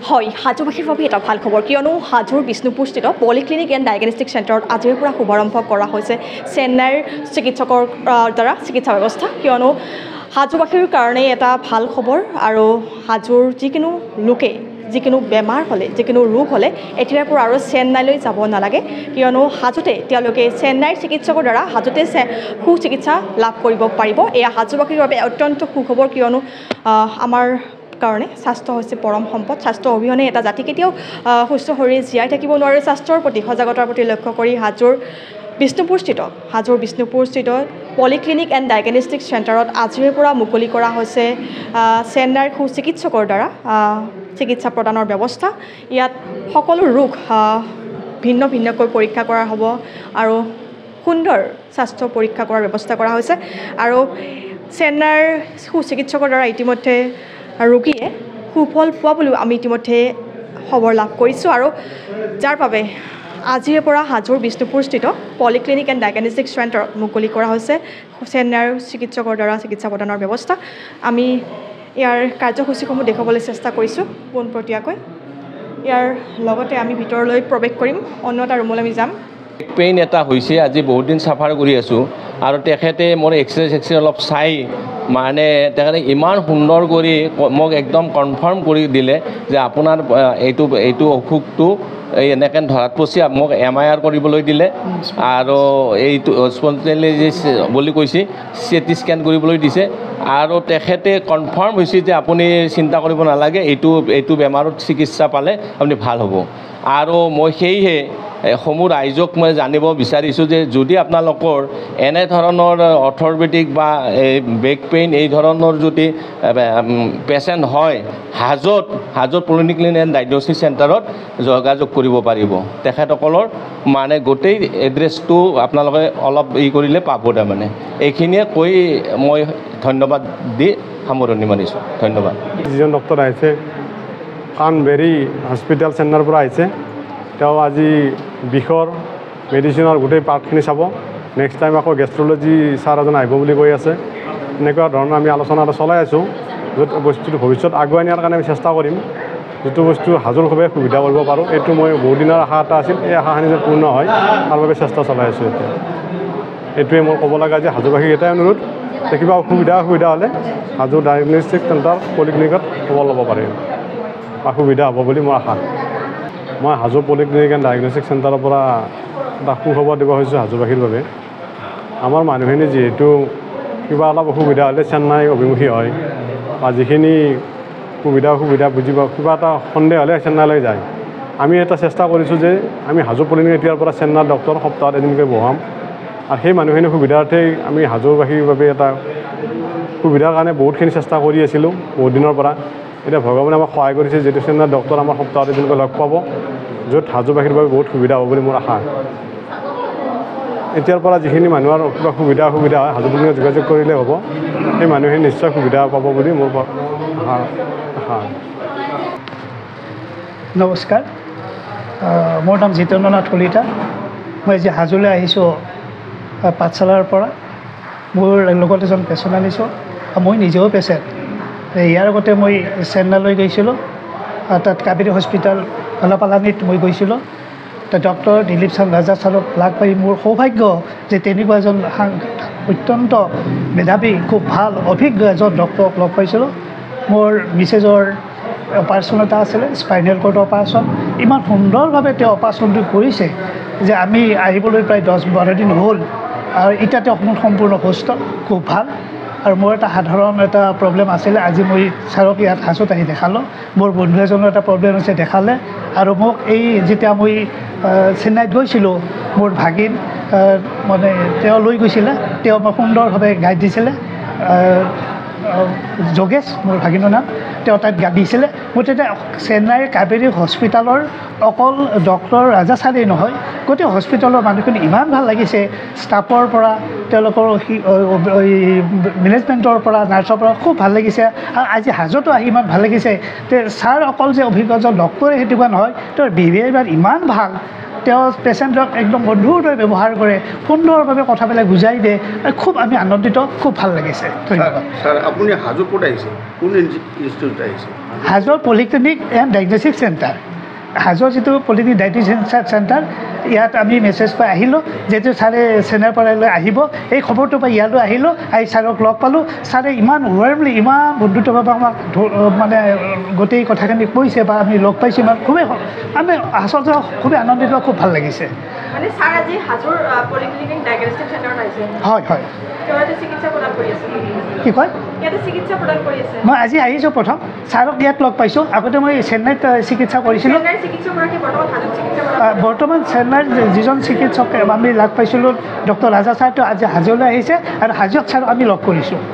হয় হাজোবাসীৰ বাবে এটা ভাল খবৰ কিয়নো হাজোৰ বিষ্ণুপুৰস্থিত পলিক্লিনিক এণ্ড ডায়েগনষ্টিক চেণ্টাৰত আজিৰ পৰা শুভাৰম্ভ কৰা হৈছে চেন্নাইৰ চিকিৎসকৰ দ্বাৰা চিকিৎসা ব্যৱস্থা কিয়নো হাজোবাসীৰ কাৰণে এটা ভাল খবৰ আৰু হাজোৰ যিকোনো লোকে যিকোনো বেমাৰ হ'লে যিকোনো ৰোগ হ'লে এতিয়াৰ পৰা আৰু চেন্নাইলৈ যাব নালাগে কিয়নো হাজোতে তেওঁলোকে চেন্নাইৰ চিকিৎসকৰ দ্বাৰা হাজোতে সুচিকিৎসা লাভ কৰিব পাৰিব এয়া হাজোবাসীৰ বাবে অত্যন্ত সুখবৰ কিয়নো আমাৰ কাৰণে স্বাস্থ্য হৈছে পৰম সম্পদ স্বাস্থ্য অবিহনে এটা জাতি কেতিয়াও সুস্থ শৰীৰে জীয়াই থাকিব নোৱাৰে স্বাস্থ্যৰ প্ৰতি সজাগতাৰ প্ৰতি লক্ষ্য কৰি হাজোৰ বিষ্ণুপুৰস্থিত পলিক্লিনিক এণ্ড ডায়েগনষ্টিক চেণ্টাৰত আজিৰ পৰা মুকলি কৰা হৈছে চেন্নাইৰ সুচিকিৎসকৰ দ্বাৰা চিকিৎসা প্ৰদানৰ ব্যৱস্থা ইয়াত সকলো ৰোগ ভিন্ন ভিন্নকৈ পৰীক্ষা কৰা হ'ব আৰু সুন্দৰ স্বাস্থ্য পৰীক্ষা কৰাৰ ব্যৱস্থা কৰা হৈছে আৰু চেন্নাইৰ সুচিকিৎসকৰ দ্বাৰা ইতিমধ্যে ৰোগীয়ে সুফল পোৱা বুলিও আমি ইতিমধ্যে খবৰ লাভ কৰিছোঁ আৰু যাৰ বাবে আজিৰ পৰা হাজোৰ বিষ্ণুপুৰস্থিত পলিক্লিনিক এণ্ড ডায়েগনষ্টিক চেণ্টাৰত মুকলি কৰা হৈছে চেন্নাইৰ চিকিৎসকৰ দ্বাৰা চিকিৎসা প্ৰদানৰ ব্যৱস্থা আমি ইয়াৰ কাৰ্যসূচীসমূহ দেখুৱাবলৈ চেষ্টা কৰিছোঁ পোনপটীয়াকৈ ইয়াৰ লগতে আমি ভিতৰলৈ প্ৰৱেশ কৰিম অন্য এটা ৰুমলৈ আমি যাম পেইন এটা হৈছে আজি বহুত দিন চাফাৰ কৰি আছোঁ আৰু তেখেতে মোৰ এক্সাৰচাইজ অলপ চাই মানে তেখেতে ইমান সুন্দৰ কৰি মোক একদম কনফাৰ্ম কৰি দিলে যে আপোনাৰ এইটো অসুখটো এনেকৈ ধৰাত পচি মোক MIR কৰিবলৈ দিলে আৰু এইটো স্পণ্টেনিয়াছ বুলি কৈছে CT স্কেন কৰিবলৈ দিছে আৰু তেখেতে কনফাৰ্ম হৈছে যে আপুনি চিন্তা কৰিব নালাগে এইটো বেমাৰত চিকিৎসা পালে আপুনি ভাল হ'ব আৰু মই সেয়েহে সমূহ ৰাইজক মই জানিব বিচাৰিছোঁ যে যদি আপোনালোকৰ এনেধৰণৰ অৰ্থ'পেডিক বা বেক পেইন এই ধৰণৰ যদি পেচেণ্ট হয় হাজোত পলিক্লিনিক এণ্ড ডায়েগনষ্টিক চেণ্টাৰত যোগাযোগ কৰিব পাৰিব তেখেতসকলৰ মানে গোটেই এড্ৰেছটো আপোনালোকে অলপ কৰিলে পাব তাৰমানে এইখিনিয়ে কৈ মই ধন্যবাদ দি সামৰণি মাৰিছোঁ ধন্যবাদ যিজন ডক্টৰ আহিছে কানবেৰী হস্পিটেল চেণ্টাৰৰ পৰা আহিছে তেওঁ আজি বিষৰ মেডিচিনৰ গোটেই পাৰ্টখিনি চাব নেক্সট টাইম আকৌ গেষ্ট্ৰলজি ছাৰ এজন আহিব বুলি কৈ আছে এনেকুৱা ধৰণৰ আমি আলোচনা চলাই আছোঁ য'ত বস্তুটো ভৱিষ্যত আগুৱাই নিয়াৰ কাৰণে আমি চেষ্টা কৰিম যিটো বস্তু হাজোৰ সবে সুবিধা কৰিব পাৰোঁ এইটো মই বহুত দিনৰ আশা এটা আছিল এই আশাখিনি যেন পূৰ্ণ হয় তাৰ বাবে চেষ্টা চলাই আছোঁ এতিয়া এইটোৱে মোৰ ক'ব লগা যে হাজোবাসীক এটাই অনুৰোধ যে কিবা অসুবিধা হ'লে হাজো ডায়েগনষ্টিক চেণ্টাৰ পলিক্লিনিকত খবৰ ল'ব পাৰিম বা সুবিধা হ'ব বুলি মোৰ আশা মই হাজো পলিক্লিনিক এণ্ড ডায়েগনষ্টিক চেণ্টাৰৰ পৰা এটা সুখবৰ দিব খুজিছোঁ হাজোবাসীৰ বাবে আমাৰ মানুহখিনি যিহেতু কিবা অলপ অসুবিধা হ'লে চেন্নাই অভিমুখী হয় বা যিখিনি সুবিধা বুজি পাওঁ কিবা এটা সন্দেহ হ'লে চেন্নাইলৈ যায় আমি এটা চেষ্টা কৰিছোঁ যে আমি হাজো পলিক্লিনিক এতিয়াৰ পৰা চেন্নাইৰ ডক্টৰ সপ্তাহত এদিনকৈ বহাম আৰু সেই মানুহখিনি সুবিধাৰ্থেই আমি হাজোবাসীৰ বাবে এটা সুবিধাৰ কাৰণে বহুতখিনি চেষ্টা কৰি আছিলোঁ বহুত দিনৰ পৰা এতিয়া ভগৱানে আমাক সহায় কৰিছে যিটো চেন্নাইৰ ডক্টৰ আমাৰ সপ্তাহত এদিনকৈ লগ পাব য'ত হাজোবাসীৰ বাবে বহুত সুবিধা হ'ব বুলি মোৰ আশা এতিয়াৰ পৰা যিখিনি মানুহৰ কিবা সুবিধা হয় হাজো পলিক্লিনিকত যোগাযোগ কৰিলে হ'ব সেই মানুহখিনি নিশ্চয় সুবিধা পাব বুলি মোৰ আশা নমস্কাৰ মোৰ নাম জিতেন্দ্ৰনাথ কলিতা মই আজি হাজোলৈ আহিছোঁ পাঠশালাৰ পৰা মোৰ লগত এজন পেচেণ্ট আনিছোঁ মই নিজেও পেচেণ্ট ইয়াৰ আগতে মই চেন্নাইলৈ গৈছিলোঁ তাত কাবেৰী হস্পিটেল পালানিত মই গৈছিলোঁ তাত ডক্টৰ দিলীপ ৰাজা ছাৰক লাগ পাই মোৰ সৌভাগ্য যে তেনেকুৱা এজন অত্যন্ত মেধাৱী খুব ভাল অভিজ্ঞ এজন ডক্টৰক লগ পাইছিলোঁ মোৰ মিছেজৰ অপাৰেশ্যন এটা আছিলে স্পাইনেল কৰ্ড অপাৰেশ্যন ইমান সুন্দৰভাৱে তেওঁ অপাৰেশ্যনটো কৰিছে যে আমি আহিবলৈ প্ৰায় 10-12 দিন হ'ল আৰু এতিয়া তেওঁ সম্পূৰ্ণ সুস্থ খুব ভাল আৰু মোৰ এটা সাধাৰণ এটা প্ৰব্লেম আছিলে আজি মই ছাৰক ইয়াত হাজোত আহি দেখালোঁ মোৰ বন্ধু এজনৰ এটা প্ৰব্লেম আছে দেখালে আৰু মোক এই যেতিয়া মই চেন্নাইত গৈছিলোঁ মোৰ ভাগিন মানে তেওঁ লৈ গৈছিলে তেওঁ মোক সুন্দৰভাৱে গাইড দিছিলে যোগেশ মোৰ ভাগিনৰ নাম তেওঁ তাত গাইড দিছিলে মই তেতিয়া চেন্নাইৰ কাবেৰী হস্পিটেলৰ অকল ডক্টৰ ৰাজা ছাৰেই নহয় গোটেই হস্পিটেলৰ মানুহখিনি ইমান ভাল লাগিছে ষ্টাফৰ পৰা তেওঁলোকৰ মেনেজমেণ্টৰ পৰা নাৰ্ছৰ পৰা খুব ভাল লাগিছে আৰু আজি হাজোতো আহি ইমান ভাল লাগিছে তে ছাৰ অকল যে অভিজ্ঞজন ডক্টৰে সেইটো নহয় তেওঁৰ বিহেভিয়াৰ ইমান ভাল তেওঁ পেচেণ্টক একদম বন্ধুৰ দৰে ব্যৱহাৰ কৰে সুন্দৰভাৱে কথাবিলাক বুজাই দিয়ে খুব আমি আনন্দিত খুব ভাল লাগিছে ধন্যবাদ স্যার আপনি হাজো ক'ত আহিছে কোন ইনষ্টিটিউট আহিছে হাজোৰ পলিক্লিনিক এণ্ড ডায়েগনষ্টিক চেণ্টাৰ হাজোৰ যিটো পলিক্লিনিক ডায়েগনষ্টিক চেণ্টাৰ ইয়াত আমি মেছেজ পাই আহিলোঁ যিহেতু ছাৰে চেন্নাইৰপৰাই আহিব এই খবৰটো পাই ইয়ালৈ আহিলোঁ আহি ছাৰক লগ পালোঁ ছাৰে ইমান ৱাৰ্মলি ইমান বন্ধুত্বভাৱে আমাক মানে গোটেই কথাখিনি কৈছে বা আমি লগ পাইছোঁ ইমান খুবেই আমি আচলতে খুবেই আনন্দিত খুব ভাল লাগিছে মানে ছাৰ আজি হাজোৰ পলিক্লিনিক ডায়েগনষ্টিক চেণ্টাৰত আহিছে হয় হয় তেওঁতে চিকিৎসা প্ৰদান কৰি আছে কি কয় ইয়াতে চিকিৎসা প্ৰদান কৰি আছে মই আজি আহিছোঁ প্ৰথম ছাৰক ইয়াত লগ পাইছোঁ আগতে মই চেন্নাইত চিকিৎসা কৰিছিলোঁ চেন্নাইৰ চিকিৎসকগৰাকী বৰ্তমান হাজোত চিকিৎসা বৰ্তমান চেন্নাইৰ যিজন চিকিৎসক আমি লগ পাইছিলোঁ ডক্টৰ ৰাজা ছাৰটো আজি হাজোলৈ আহিছে আৰু হাজোত ছাৰক আমি লগ কৰিছোঁ